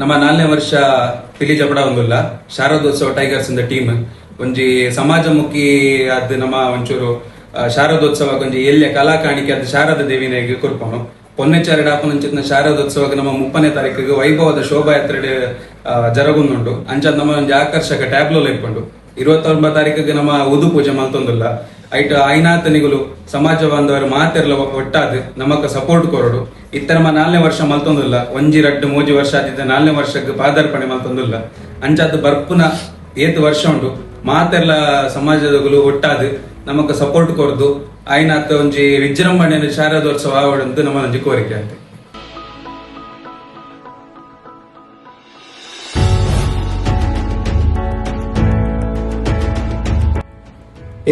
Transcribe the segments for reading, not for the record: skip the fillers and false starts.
ನಮ್ಮ 4ನೇ ವರ್ಷ ಪಿಲಿ ಜಪಡ ಒಂದುಲ್ಲ ಶಾರದೋತ್ಸವ ಟೈಗರ್ಸ್ ಇಂದ ಟೀಮ್ ಒಂಜಿ ಸಮಾಜಮುಖಿ ಅದ್ ನಮ್ಮ ಒಂಚೂರು ಶಾರದೋತ್ಸವ ಒಂಜಿ ಎಲ್ಯ ಕಲಾ ಕಾಣಿಕೆ ಅದು ಶಾರದಾ ದೇವಿನಾಗಿ ಕೊರ್ಪನು ಪೊನ್ನೆಚಾರಿ ಡಾಪನಂಚಿನ ಶಾರದೋತ್ಸವ ನಮ್ಮ 30ನೇ ತಾರೀಕಿಗೆ ವೈಭವದ ಶೋಭಾಯಾತ್ರೆ ಜರಗುಂದುಂಡು ಅಂಚ ನಮ್ಮ ಒಂಜಿ ಆಕರ್ಷಕ ಟ್ಯಾಬ್ಲೋ ಇಟ್ಕೊಂಡು 29 ತಾರೀಕಿಗೆ ನಮ್ಮ ಉದು ಪೂಜೆ ಮಲ್ತೊಂದುಲ್ಲ ಐಟ್ ಐನಾತನಿಗಳು ಸಮಾಜ ಬಾಂಧವರು ಮಾತೆರ್ಲ ಒಟ್ಟಾದ್ ನಮಕ್ ಸಪೋರ್ಟ್ ಕೊರಡು ಇತ್ತ ನಮ್ಮ 4ನೇ ವರ್ಷ ಮಲ್ತೊಂದುಲ್ಲ ಒಂಜಿ 2-3 ವರ್ಷ ಆದಿದ್ದ 4ನೇ ವರ್ಷಕ್ಕೆ ಪಾದಾರ್ಪಣೆ ಮಲ್ತೊಂದುಲ್ಲ ಅಂಚಾದ್ ಬರ್ಪುನ ಏತ್ ವರ್ಷ ಉಂಡು ಮಾತೆರ್ಲ ಸಮಾಜದಗಳು ಒಟ್ಟಾದ್ ನಮಕ್ ಸಪೋರ್ಟ್ ಕೊರದು ಐನಾತ ಒಂಜಿ ವಿಜೃಂಭಣೆ ಶಾರದೋತ್ಸವ ಆವಡಂತ ನಮ್ಮ ಒಂಜಿ ಕೋರಿಕೆ ಅಂತ.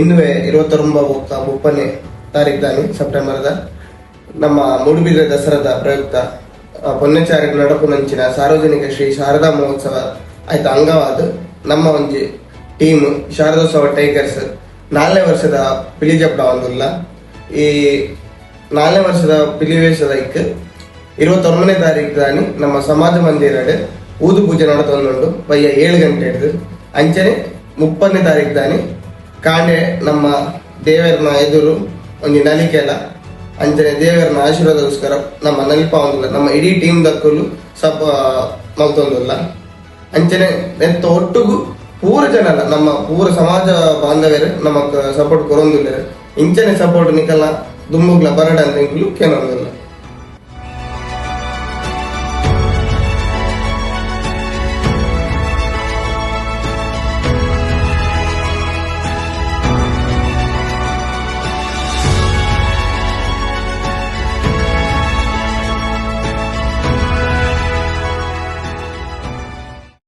ಇನ್ನುವೆ 29 ತಾರೀಕು ದಾನಿ ಸೆಪ್ಟೆಂಬರ್ದ ನಮ್ಮ ಮೂಡುಬಿದ್ರೆ ದಸರಾದ ಪ್ರಯುಕ್ತ ಪೊನ್ನೆಚಾರಿ ನಡಪುನಂಚಿನ ಸಾರ್ವಜನಿಕ ಶ್ರೀ ಶಾರದಾ ಮಹೋತ್ಸವ ಆಯ್ತು ಅಂಗವಾದ ನಮ್ಮ ಒಂಜಿ ಟೀಮ್ ಶಾರದೋತ್ಸವ ಟೈಗರ್ಸ್ 4ನೇ ವರ್ಷದ ಪಿಲಿ ಜಪಡ ಒಂದುಲ್ಲ ಈ 4ನೇ ವರ್ಷದ ಪಿಲಿವೇಶದ 29ನೇ ತಾರೀಕು ದಾನಿ ನಮ್ಮ ಸಮಾಜ ಮಂದಿರಡ್ ಊದು ಪೂಜೆ ನಡತೊಂದುಂಡು ಬಯ್ಯ 7 ಗಂಟೆ ಹಿಡಿದು ಅಂಚನೆ 30ನೇ ತಾರೀಕು ದಾನಿ ಕಾಂಡೆ ನಮ್ಮ ದೇವರನ ಎದುರು ಒಂದು ನಲಿಕೆಲ ಅಂಚನೆ ದೇವರನ ಆಶೀರ್ವಾದಗೋಸ್ಕರ ನಮ್ಮ ನಲಿಪ ಒಂದಿಲ್ಲ ನಮ್ಮ ಇಡೀ ಟೀಮ್ ದಕ್ಕಲು ಸಪ ಮಲ್ತೊಂದಿಲ್ಲ ಅಂಚನೆ ನೆತ್ತ ಒಟ್ಟಿಗೂ ಪೂರ ಜನ ನಮ್ಮ ಪೂರ ಸಮಾಜ ಬಾಂಧವ್ಯರು ನಮಕ್ ಸಪೋರ್ಟ್ ಕೊರೊಂದಿಲ್ಲ ಇಂಚನೆ ಸಪೋರ್ಟ್ ನಿಕಲ್ನ ದುಮ್ಮುಗ್ಲ ಬರಡ ಅಂತ ಕೇನೊಂದಿಲ್ಲ.